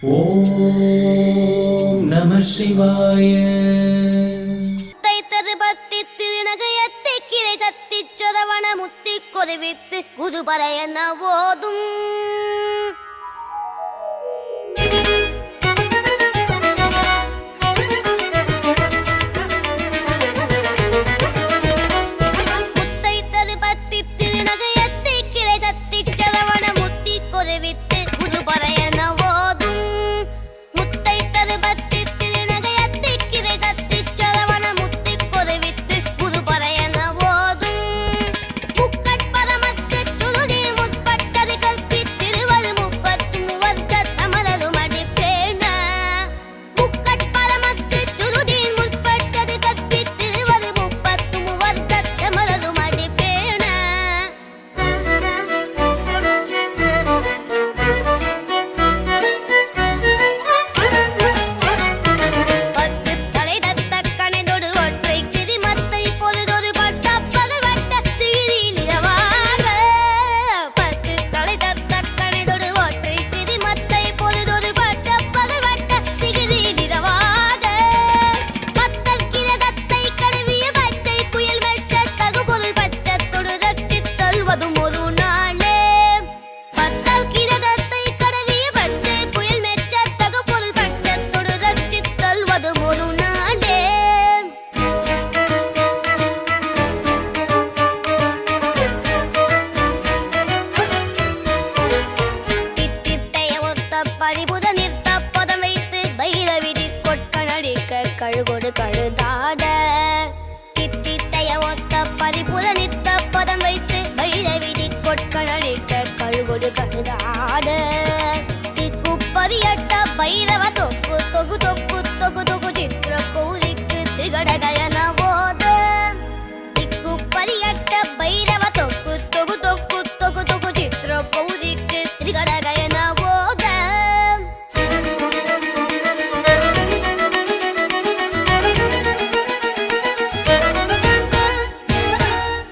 ஓம் நம சிவாய. தைத்தது பத்தி திருநகையத்தை கிளை சத்தி சொதவன முத்தி கொதிவித்து குதுபறையன ஓதும் முத்தைத்தது பத்தி திருநகையத்தை கிளை சத்தி சொதவன முத்தி கொதிவித்து குதுபறையன ஓதும் முத்தைத்தது பத்தி திருநகையத்தை கிளை சத்தி சொதவன முத்தி கொதிவித்து குதுபறையன ஓதும் முக்கட்பரமத்து சுருடி முற்பட்டது கல்பி திருவரு முப்பத்து முவர்க்க தமரது மடிப்பேன முக்கட்பரமத்து சுருடி முற்பட்டது கல்பி திருவரு முப்பத்து முவர்க்க தமரது மடிப்பேன பத்து தலை தத்த கணைதொடு ஒற்றை கிரிமத்தை பொழுதொரு பட்ட பகல் வட்ட திகிரியில் இரவாக பத்து தலை தத்த கணைதொடு ஒற்றை கிரிமத்தை பொழுதொரு பட்ட பகல் வட்ட திகிரியில் இரவாக பத்தல் கிரகத்தை கழுவிய பச்சை புயல் மெச்ச தகுபொருள் பச்சத்தொடு ரட்சித் தள்வதும் ஒரு நாளே பத்தல் கிரகத்தை கடவிய பச்சை புயல் மெச்ச தகுபொருள் பச்சத்தொடு ரட்சித் தள்வதும் ஒரு நாளே தித்தித்தைய ஒத்த பரிபுத நிறுத்த பதம் வைத்து பைரவிதி கொட்கணடிக்க கழுகொடு கழுதாட தித்தித்தைய ஒத்த பரிபுத நிறுத்த பதம் வைத்து பைரவிதி கொட்கணடிக்க கழுகொடு கழுதாட திக்குப்பரியட்ட பைரவ தொக்கு தொகு தொக்கு தொகு தொகு சித்திர கௌரிக்கு திகடகயன போத திக்குப்பரியட்ட பைரவ தொக்கு தொகு தொக்கு தொகு தொகு சித்திர கௌரிக்கு திகடகயன போத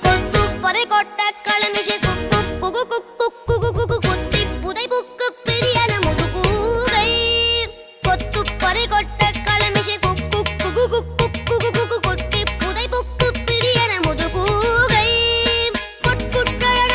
கொத்து பறை கொட்ட களமிஷி குக்கு குகு குக்கு குகு குகு குத்தி புதை புக்கு பிரியன முதுகூகை கொத்து பறை கொட்ட களமிஷி குக்கு குகு குக்கு குகு குகு குத்தி புதை புக்கு பிரியன முதுகூகை கொட்குட்டழன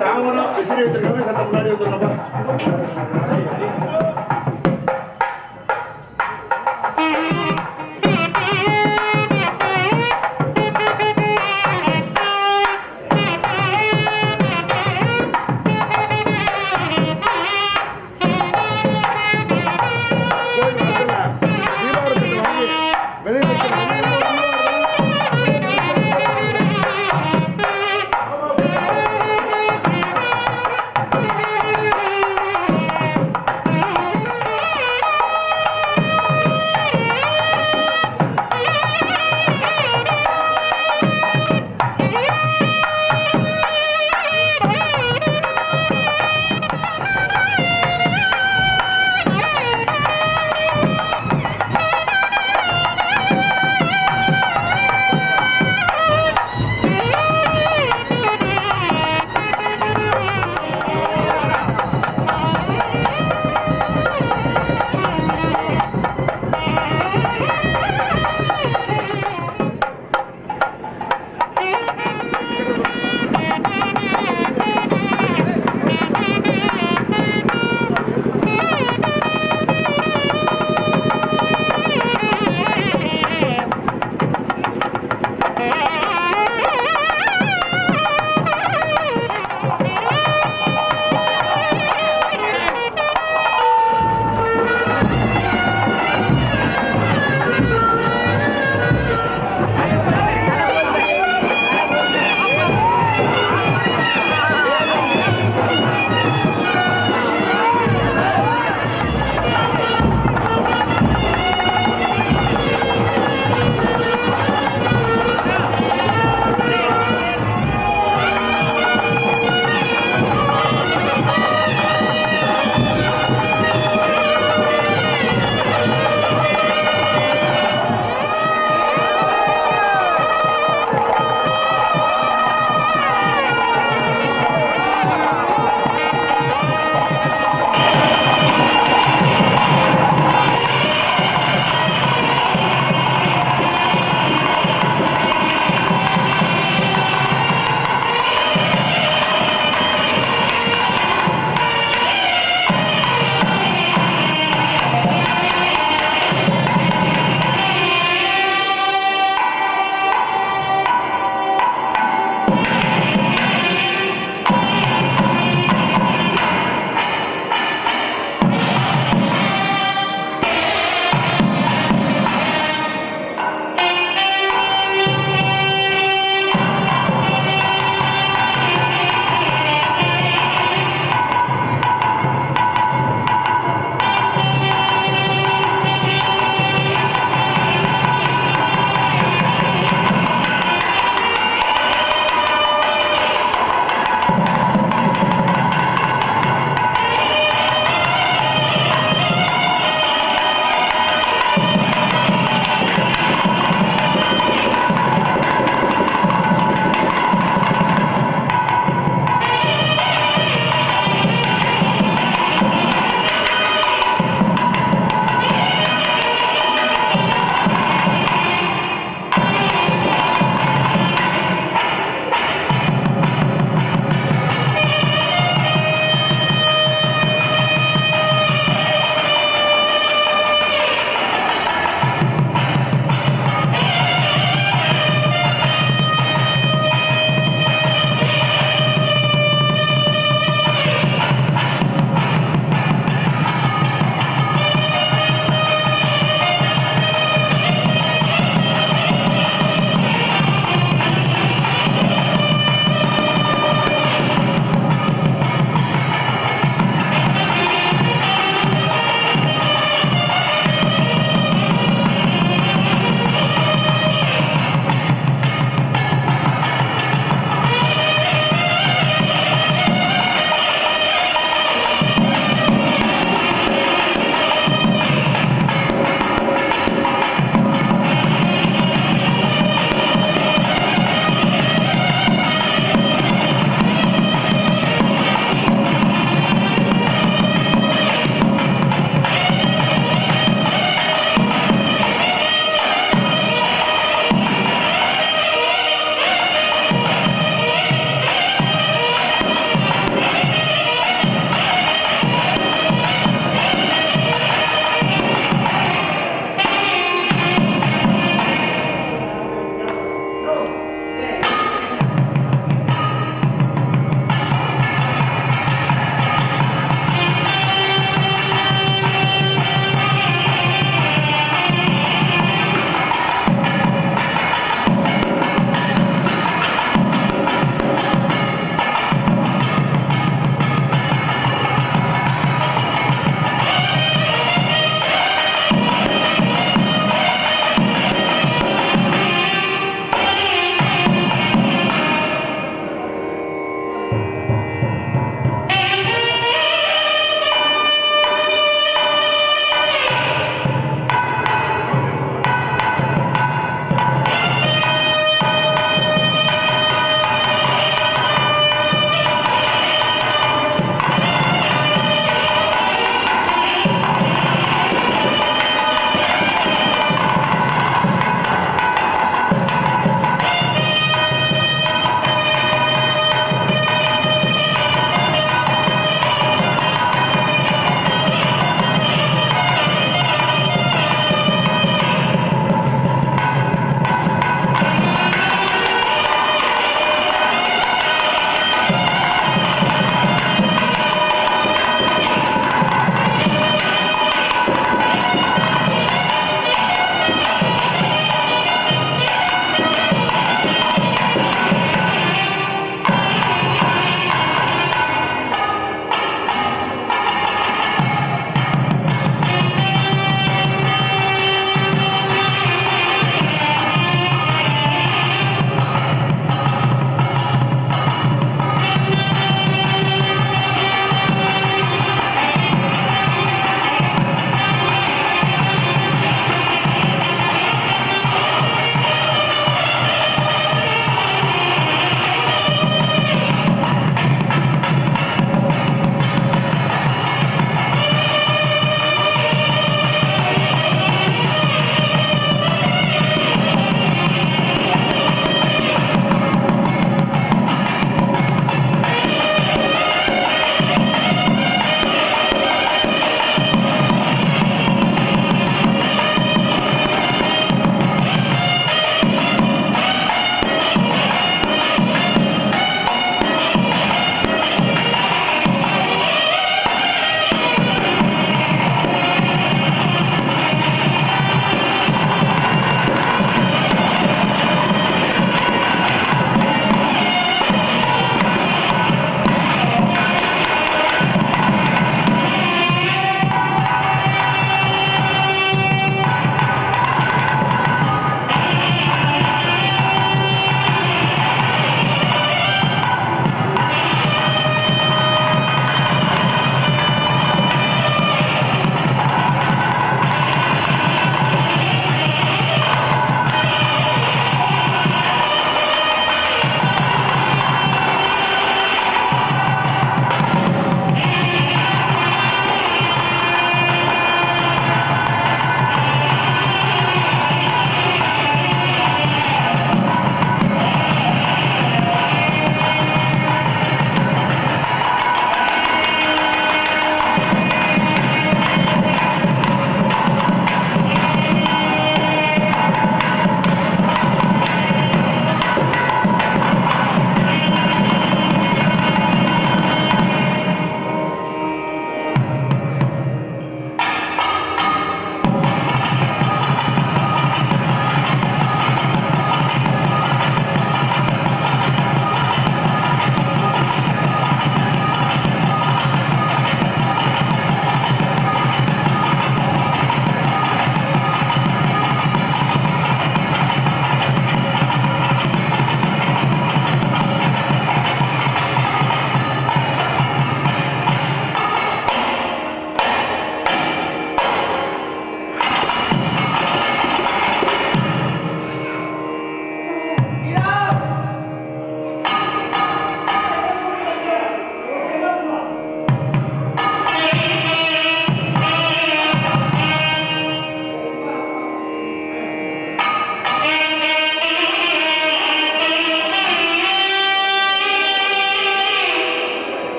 சாமரம் விசிறி வச்சிருக்காங்க, சத்த முன்னாடி வந்துருங்கப்பா.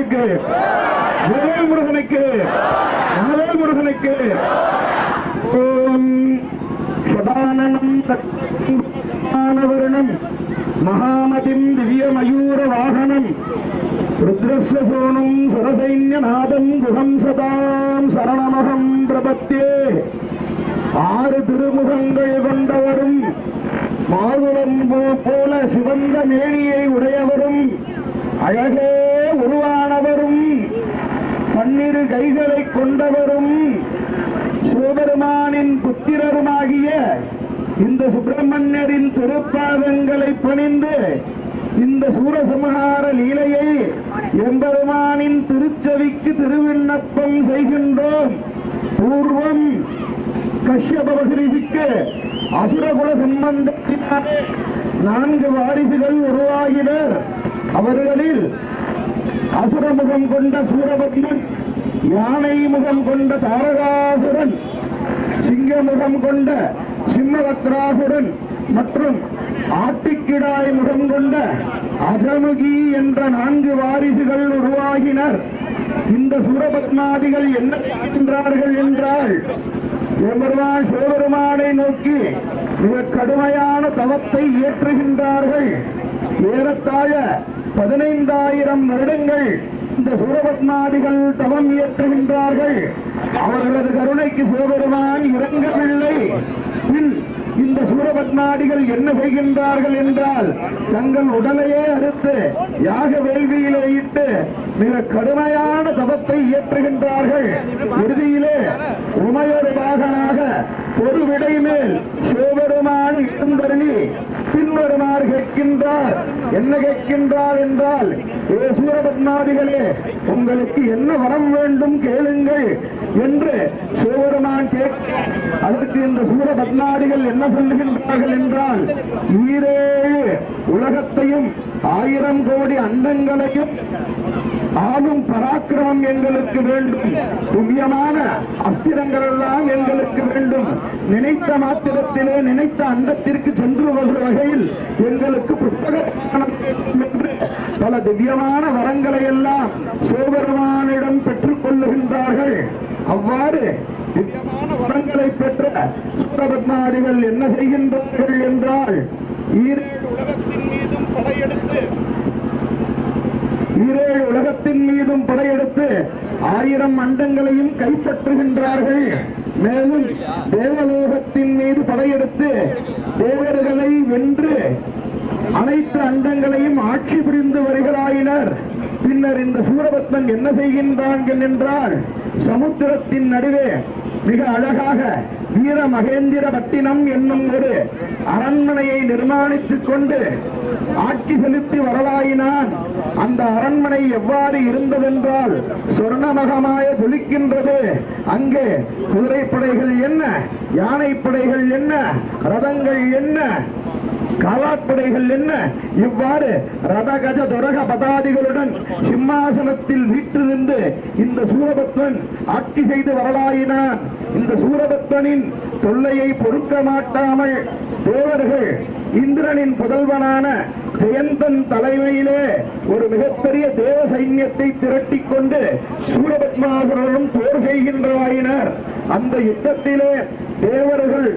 முருகனுக்கு வேல் முருகனுக்கு மனவேல் முருகனுக்கு. ஓம் சதானனம் தத்தானவரணம் மகாமதிம் திவ்ய மயூர வாகனம் ருத்ரஸ்ய சோனும் சுரசைன்யநாதம் குஹம் சதாம் சரணமகம் பிரபத்தே. 6 திருமுகங்கள் கொண்டவரும் மாதுளம் போல சிவந்த மேனியை உடையவரும் அழகே உருவானவரும் 12 கைகளை கொண்டவரும் சிவபெருமானின் புத்திரருமாகிய இந்த சுப்பிரமணியரின் திருப்பாதங்களை பணிந்து இந்த சூரசம்ஹார லீலையை எம்பெருமானின் திருச்செவிக்கு திருவிண்ணப்பம் செய்கின்றோம். பூர்வம் கஷ்யப மகரிஷிக்கு அசுரகுல சம்பந்தத்தினால் 4 வாரிசுகள் உருவாகினர். அவர்களில் அசுரமுகம் கொண்ட சூரபத்மன், யானை முகம் கொண்ட தாரகாசுரன், சிங்கமுகம் கொண்ட சிம்மவத்ராசுரன் மற்றும் ஆட்டிக்கிடாய் முகம் கொண்ட அஜமுகி என்ற 4 வாரிசுகள் உருவாகினர். இந்த சூரபத்மாதிகள் என்ன செய்கின்றார்கள் என்றால், எம்பெருமான் சிவபெருமானை நோக்கி மிக கடுமையான தவத்தை இயற்றுகின்றார்கள். ஏறத்தாழ 15,000 வருடங்கள் இந்த சூரபத்மாதிகள் தவம் இயற்றுகின்றார்கள். அவர்களது கருணைக்கு சிவபெருமான் இறங்கவில்லை. பின் இந்த சூரபத்மாதிகள் என்ன செய்கின்றார்கள் என்றால், தங்கள் உடலையே அறுத்து யாக வேள்வியிலே இட்டு மிக கடுமையான தவத்தை இயற்றுகின்றார்கள். இறுதியிலே உமையொரு பாகனாக ஒரு விடை மேல் சிவபெருமான் எழுந்தருளி பின்வருமாறு கேட்கின்றார். என்ன கேட்கின்றார் என்றால், ஏ சூரபத்மாதிகளே, உங்களுக்கு என்ன வரம் வேண்டும் கேளுங்கள் என்று சிவபெருமான் கேட்க, அதற்கு இந்த சூரபத்மாதிகள் என்ன சொல்லுகின்றார்கள் என்றால், 7 உலகத்தையும் 1000 கோடி அண்டங்களையும் ஆளும் பராக்கிரமம் எங்களுக்கு வேண்டும். புண்ணியமான அஸ்திரங்கள் எல்லாம் எங்களுக்கு வேண்டும். நினைத்த மாத்திரத்திலே நினைத்த அண்டத்திற்கு சென்று வருகிற வகையில் எங்களுக்கு புத்தகம் என்று பல திவ்யமான வரங்களை எல்லாம் சிவபெருமானிடம் பெற்றுக் கொள்ளுகின்றார்கள். அவ்வாறு திவ்யமான வரங்களை பெற்ற சூரபத்மாதிகள் என்ன செய்கின்றார்கள் என்றால், 7 உலகத்தின் மீதும் படையெடுத்து 1000 அண்டங்களையும் கைப்பற்றுகின்றார்கள். மேலும் தேவலோகத்தின் மீது படையெடுத்து தேவர்களை வென்று அனைத்து அண்டங்களையும் ஆட்சி புரிந்து வருகிறாயினர். பின்னர் இந்த சூரபத்மன் என்ன செய்கின்றான் என்றால், சமுத்திரத்தின் நடுவே மிக அழகாக வீர மகேந்திர பட்டினம் என்னும் ஒரு அரண்மனையை நிர்மாணித்துக் கொண்டு ஆட்சி செலுத்தி வரலாயினான். அந்த அரண்மனை எவ்வாறு இருந்ததென்றால், சொர்ணமகமாய ஜொலிக்கின்றது. அங்கே குதிரைப்படைகள் என்ன, யானைப்படைகள் என்ன, ரதங்கள் என்ன, காலாட்படைகள் என்ன, இவ்வாறு ரதகஜ துரக பதாதிகளுடன் சிம்மாசனத்தில் வீற்றிருந்து இந்த சூரபத்மன் ஆட்சி செய்து வரலாயினான். இந்த சூரபத்மனின் தொல்லையை பொறுக்க மாட்டாமல் தேவர்கள் இந்திரனின் புதல்வனான ஜெயந்தன் தலைமையிலே ஒரு மிகப்பெரிய தேவ சைன்யத்தை திரட்டிக் கொண்டு சூரபத்மாசுரனும் போர் செய்கின்றாயினர். அந்த யுத்தத்திலே தேவர்கள்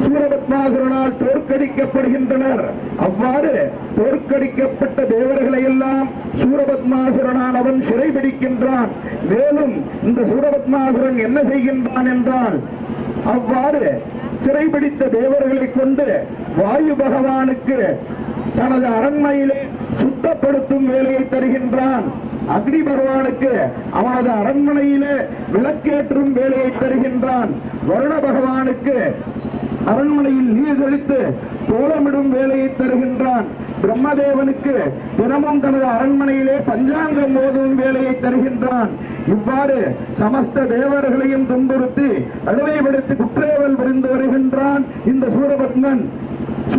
சூரபத்மாசுரனால் தோற்கடிக்கப்படுகின்றனர். அவ்வாறு தோற்கடிக்கப்பட்ட தேவர்களை எல்லாம் சூரபத்மாசுரனால் அவன் சிறைபிடிக்கின்றான். மேலும் இந்த சூரபத்மாசுரன் என்ன செய்கின்றான் என்றால், அவ்வாறு சிறைபிடித்த தேவர்களை கொண்டு வாயு பகவானுக்கு தனது அரண்மையிலே சுத்தப்படுத்தும் வேலையை தருகின்றான். அக்னி பகவானுக்கு அவனது அரண்மனையிலே விளக்கேற்றும் வேலையை தருகின்றான். வருண பகவானுக்கு அரண்மனையில் நீர் தெளித்து கோலமிடும் வேலையை தருகின்றான். பிரம்மதேவனுக்கு தினமும் தனது அரண்மனையிலே பஞ்சாங்கம் ஓதும் வேலையை தருகின்றான். இவ்வாறு சமஸ்த தேவர்களையும் துன்புறுத்தி அழுவைப்படுத்தி குற்றேவல் புரிந்து வருகின்றான் இந்த சூரபத்மன்.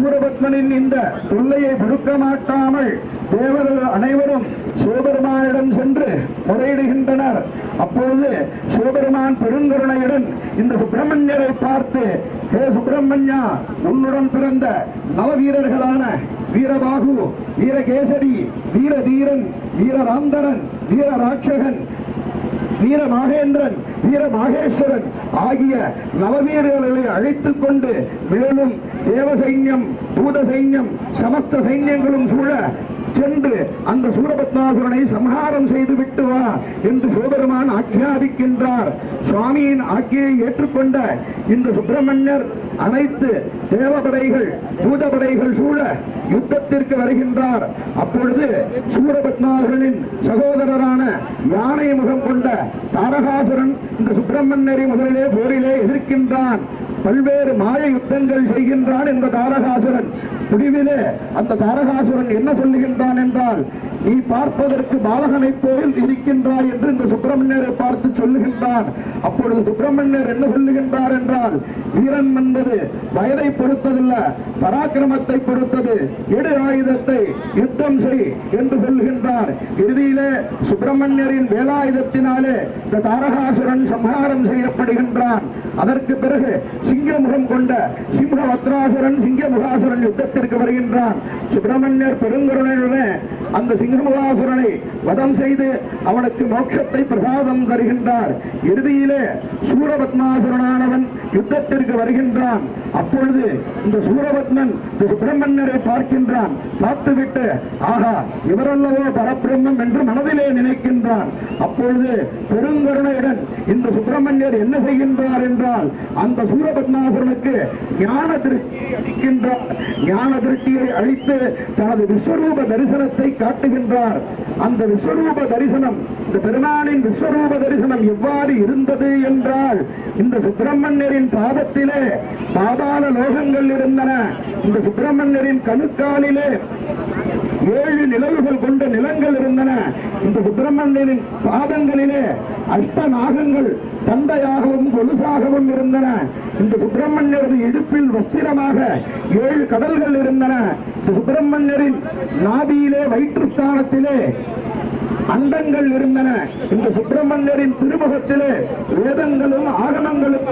சூரபத்மனின் இந்த தொல்லையை பொறுக்க மாட்டாமல் தேவர்கள் அனைவரும் சிவபெருமானிடம் சென்று முறையிடுகின்றனர். அப்பொழுது சிவபெருமான் பெருங்கருணையுடன் இந்த சுப்பிரமணியரை பார்த்து, ஹே சுப்பிரமணியா, உன்னுடன் பிறந்த நவவீரர்களான வீரபாகு, வீரகேசரி, வீரதீரன், வீரராந்தரன், வீரராட்சகன், வீரமாகேந்திரன், வீரமாகேஸ்வரன் ஆகிய நவவீரர்களை அழைத்துக் கொண்டு மேலும் தேவ சைன்யம், பூத சைன்யம், சமஸ்த சைன்யங்களும் சூழ சென்று அந்த சூரபத்மாசுரனை சம்ஹாரம் செய்து விட்டு வா என்று சிவபெருமான் ஆக்ஞாபிக்கின்றார். சுவாமியின் ஆக்கியை ஏற்றுக்கொண்ட இந்த சுப்பிரமணியர் அனைத்து தேவபடைகள், பூதபடைகள் சூழ யுத்தத்திற்கு வருகின்றார். அப்பொழுது சூரபத்மாசுரனின் சகோதரரான யானை முகம் கொண்ட தாரகாசுரன் இந்த சுப்பிரமணியரை முதலிலே போரிலே எதிர்க்கின்றான். பல்வேறு மாய யுத்தங்கள் செய்கின்றான் இந்த தாரகாசுரன். முடிவிலே அந்த தாரகாசுரன் என்ன சொல்லுகின்றான் என்றால், நீ பார்ப்பதற்கு பாலகனை போல் இருக்கின்றாய் என்று இந்த சுப்பிரமணியரை பார்த்து சொல்லுகின்றான். அப்பொழுது சுப்பிரமணியர் என்ன சொல்லுகின்றார் என்றால், வீரன் என்பது வயதை பொறுத்ததல்ல, பராக்கிரமத்தை பொறுத்தது, எடு ஆயுதத்தை யுத்தம் செய் என்று சொல்லுகின்றார். இறுதியிலே சுப்பிரமணியரின் வேலாயுதத்தினாலே இந்த தாரகாசுரன் சம்ஹாரம் செய்யப்படுகின்றான். அதற்கு பிறகு சிங்கமுகம் கொண்ட சிம்ஹவத்ராசுரன், சிங்கமுகாசுரன் யுத்தத்திற்கு வருகின்றான். சுப்பிரமணியர் பெருங்கருணையுடன் அந்த சிங்கமுகாசுரனை வதம் செய்து அவனுக்கு மோட்சத்தை பிரசாதம் தருகின்றார். இறுதியிலே சூரபத்மாசுரனானவன் யுத்தத்திற்கு வருகின்றான். அப்பொழுது இந்த சூரபத்மன் இந்த சுப்பிரமணியரை பார்க்கின்றான். பார்த்துவிட்டு, ஆகா, இவரல்லவோ பரபிரம்மம் என்று மனதிலே நினைக்கின்றான். அப்பொழுது பெருங்கருணையுடன் இந்த சுப்பிரமணியர் என்ன செய்கின்றார் என்றால், அந்த சூரபத்மாசுரனுக்கு ஞான திருஷ்டியை அளிக்கின்றார். ஞான திருஷ்டியை அளித்து தனது விஸ்வரூப தரிசனத்தை காட்டுகின்றார். அந்த விஸ்வரூப தரிசனம், இந்த பெருமானின் விஸ்வரூப தரிசனம் எவ்வாறு இருந்தது என்றால், இந்த சுப்பிரமணியரின் பாதத்திலே பாதாள லோகங்கள் இருந்தன. இந்த சுப்பிரமணியரின் கணுக்காலிலே 7 நிலவுகள் கொண்ட நிலங்கள் இருந்தன. இந்த சுப்பிரமணியரின் பாதங்களிலே அஷ்டநாகங்கள் தண்டையாகவும் கொலுசாகவும் இருந்தன. இந்த சுப்பிரமணியரது இடுப்பில் வஸ்திரமாக 7 கடல்கள் இருந்தன. இந்த சுப்பிரமணியரின் நாபியிலே வயிற்றுஸ்தானத்திலே அண்டங்கள் இருந்தன. இந்த சுப்பிரமணியரின் திருமுகத்திலே வேதங்களும் ஆகமங்களும்,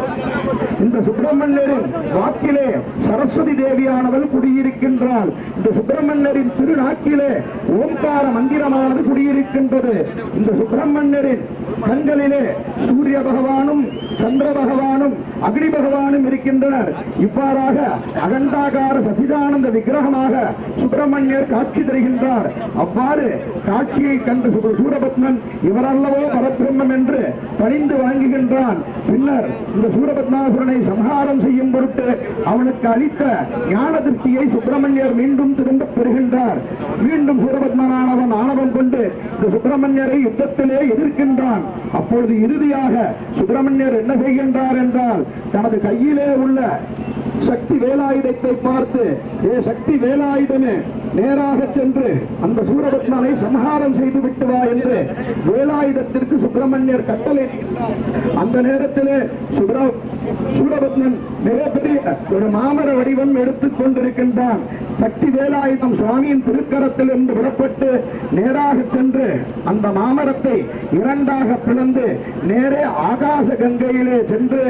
இந்த சுப்பிரமணியரின் வாக்கிலே சரஸ்வதி தேவியானவள் குடியிருக்கின்றாள். இந்த சுப்பிரமணியரின் திருநாக்கிலே ஓம்கார மந்திரமானது குடியிருக்கின்றது. இந்த சுப்பிரமணியரின் கண்களிலே சூரிய பகவானும் சந்திர பகவானும் அக்னி பகவானும் இருக்கின்றனர். இவ்வாறாக அகண்டாகார சச்சிதானந்த விக்கிரகமாக சுப்பிரமணியர் காட்சி தருகின்றார். அவ்வாறு காட்சியை கண்டு சூரபத்மன் இவரல்லவோ பரபிரம்மம் என்று பணிந்து வணங்குகின்றான். பின்னர் இந்த சூரபத்மாசுரனை சம்ஹாரம் செய்யும் பொருட்டு அவனுக்கு அளித்த ஞான திருஷ்டியை சுப்பிரமணியர் மீண்டும் திரும்ப பெறுகின்றார். மீண்டும் சூரபத்மனானவன் ஆணவம் கொண்டு இந்த சுப்பிரமணியரை யுத்தத்திலே எதிர்க்கின்றான். அப்பொழுது இறுதியாக சுப்பிரமணியர் என்ன செய்கின்றார் என்றால், தனது கையிலே உள்ள சக்தி வேலாயுதத்தை பார்த்து, ஏ சக்தி வேலாயுதமே, நேராக சென்று அந்த சூரபத்மனை சம்ஹாரம் செய்து விட்டு வா என்று வேலாயுதத்திற்கு சுப்பிரமணியர் கட்டளை. அந்த நேரத்திலே சூரபத்மன் மிகப்பெரிய ஒரு மாமர வடிவம் எடுத்துக் கொண்டிருக்கின்றான். சக்தி வேலாயுதம் சுவாமியின் திருக்கரத்தில் இருந்து விடப்பட்டு நேராக சென்று அந்த மாமரத்தை 2ஆக பிளந்து நேரே ஆகாச கங்கையிலே சென்று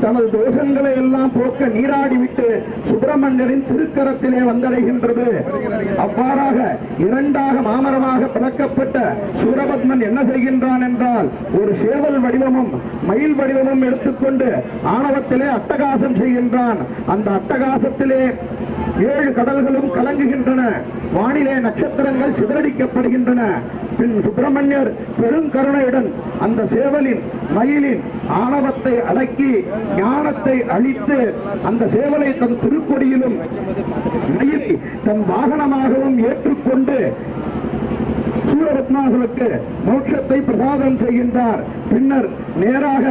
தனது தோஷங்களை எல்லாம் போக்க நீராடிவிட்டு சுப்பிரமணியரின் திருக்கரத்திலே வந்தடைகின்றது. அவ்வாறாக 2ஆக மாமரமாக பிளக்கப்பட்ட சூரபத்மன் என்ன செய்கின்றான் என்றால், ஒரு சேவல் வடிவமும் மயில் வடிவமும் எடுத்துக்கொண்டு ஆணவத்திலே அட்டகாசம் செய்கின்றான். அந்த அட்டகாசத்திலே 7 கடல்களும் கலங்குகின்றன. வானிலே நட்சத்திரங்கள் சிதறடிக்கப்படுகின்றன. பின் சுப்பிரமணியர் பெருங்கருணையுடன் அந்த சேவலின் மயிலின் ஆணவத்தை அடக்கி ஞானத்தை அளித்து அந்த சேவலை தன் திருக்கொடியிலும் மயில் தன் வாகனமாகவும் ஏற்றுக்கொண்டு சூரபத்மாசுரனுக்கு மோட்சத்தை பிரசாதம் செய்கின்றார். பின்னர் நேராக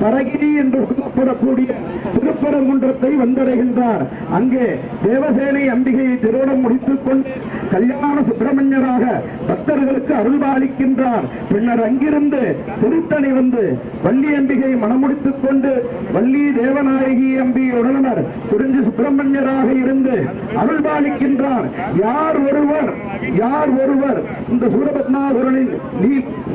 பரகிரி என்று சொல்லப்படக்கூடிய திருப்பரங்குன்றத்தை வந்தடைகின்றார். அங்கே தேவசேனை அம்பிகையை திருமணம் முடித்துக் கொண்டு கல்யாண சுப்பிரமணியராக பக்தர்களுக்கு அருள்பாலிக்கின்றார். பின்னர் அங்கிருந்து திருத்தணி வந்து வள்ளி அம்பிகையை மணமுடித்துக் கொண்டு வள்ளி தேவநாயகி அம்பி உடனவர் குறிஞ்சி சுப்பிரமணியராக இருந்து அருள்பாலிக்கின்றார். யார் ஒருவர் இந்த சூரபத்மாசுரனின்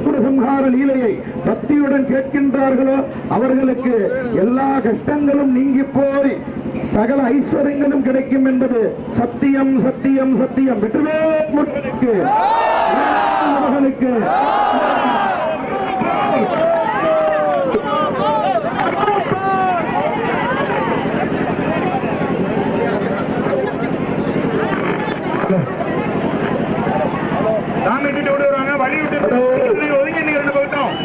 சூரசம்ஹார லீலையை பக்தியுடன் கேட்கின்றார்களோ அவர்களுக்கு எல்லா கஷ்டங்களும் நீங்கி போய் சகல ஐஸ்வர்யங்களும் கிடைக்கும் என்பது சத்தியம் சத்தியம் சத்தியம். வெற்றிவேல் முருகனுக்கு சாமி விடுவாங்க வழி விட்டு ஒதுங்கி நீங்க ரெண்டு போயிட்டோம்.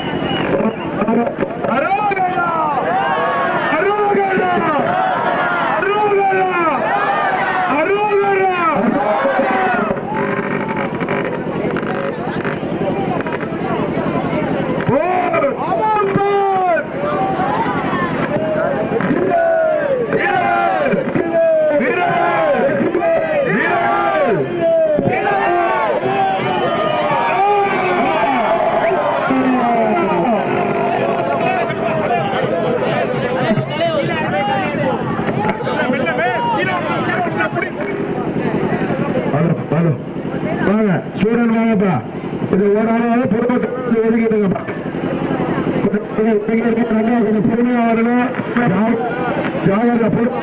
சூரன் வாங்கப்பா, இது ஒரு ஆளாவது பொதுமக்கள் ஒதுக்கிட்டுங்கப்பா. கொஞ்சம் பொறுமையா வரணும். ஜாகிரதை பொறுமையா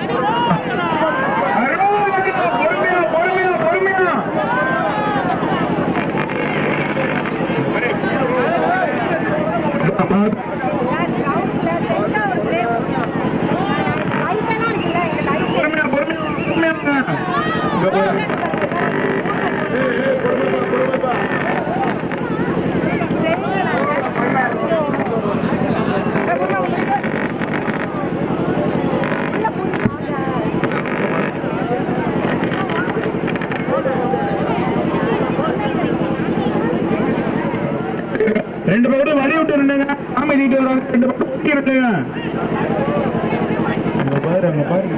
ரெண்டு பக்கம் வழி விட்டு இருந்தேங்க. ஆமை தீட்டு வராங்க. ரெண்டு பக்கம் இருந்தேங்க. பாருங்க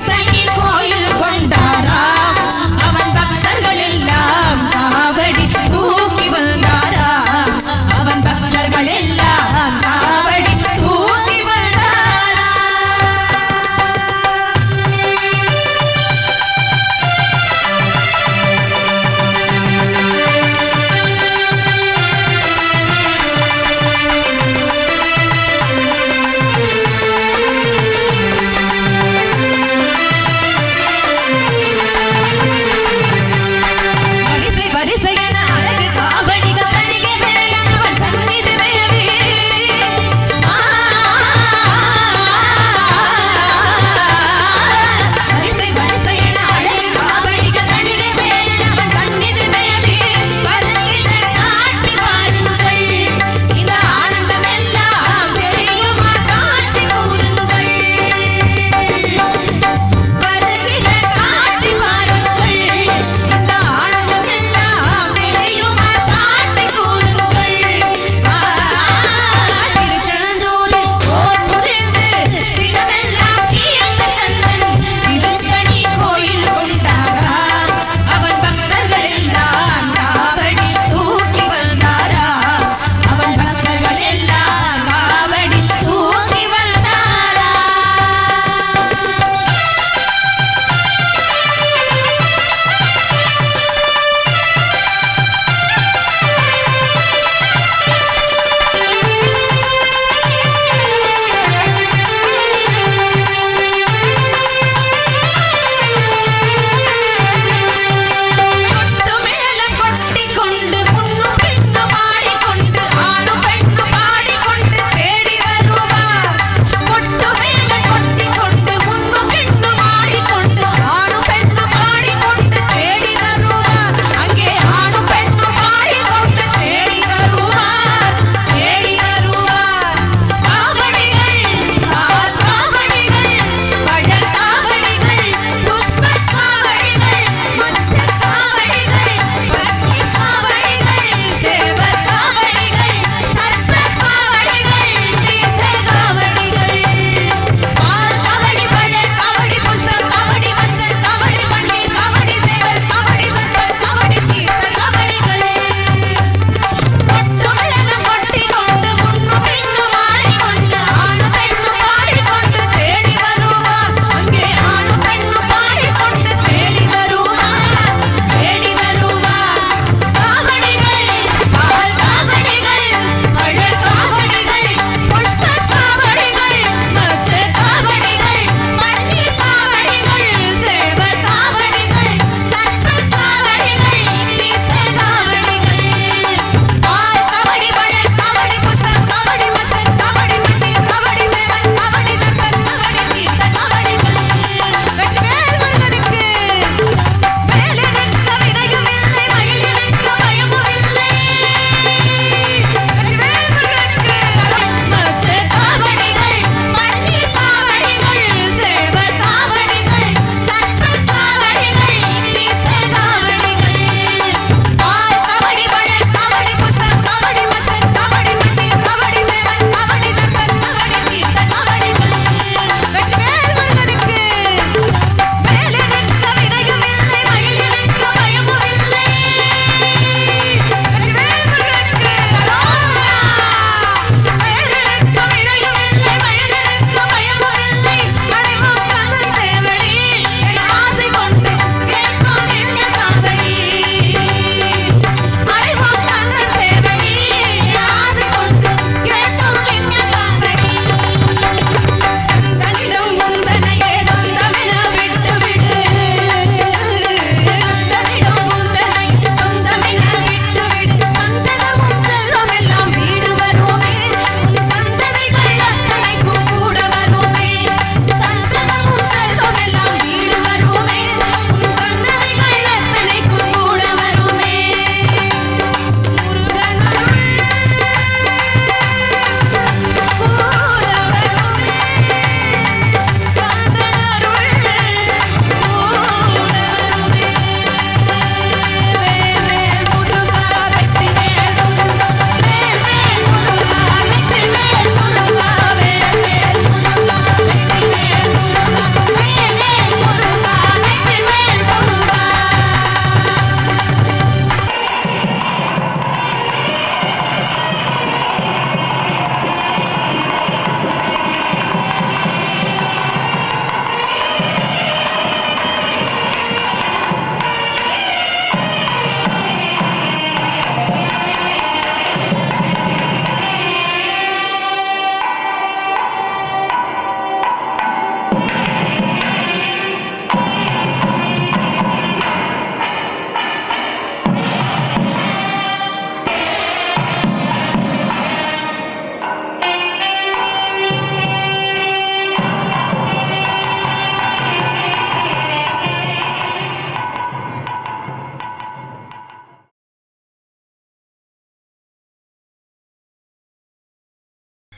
ஈசனி கோயில் கொண்டாரா அவன் பக்தர்கள் எல்லாம் காவடி தூக்கி வந்தாரா அவன் பக்தர்கள் எல்லாம் காவடி தூக்கி வந்தாரா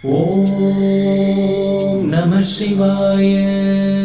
ஓம் நம சிவாய.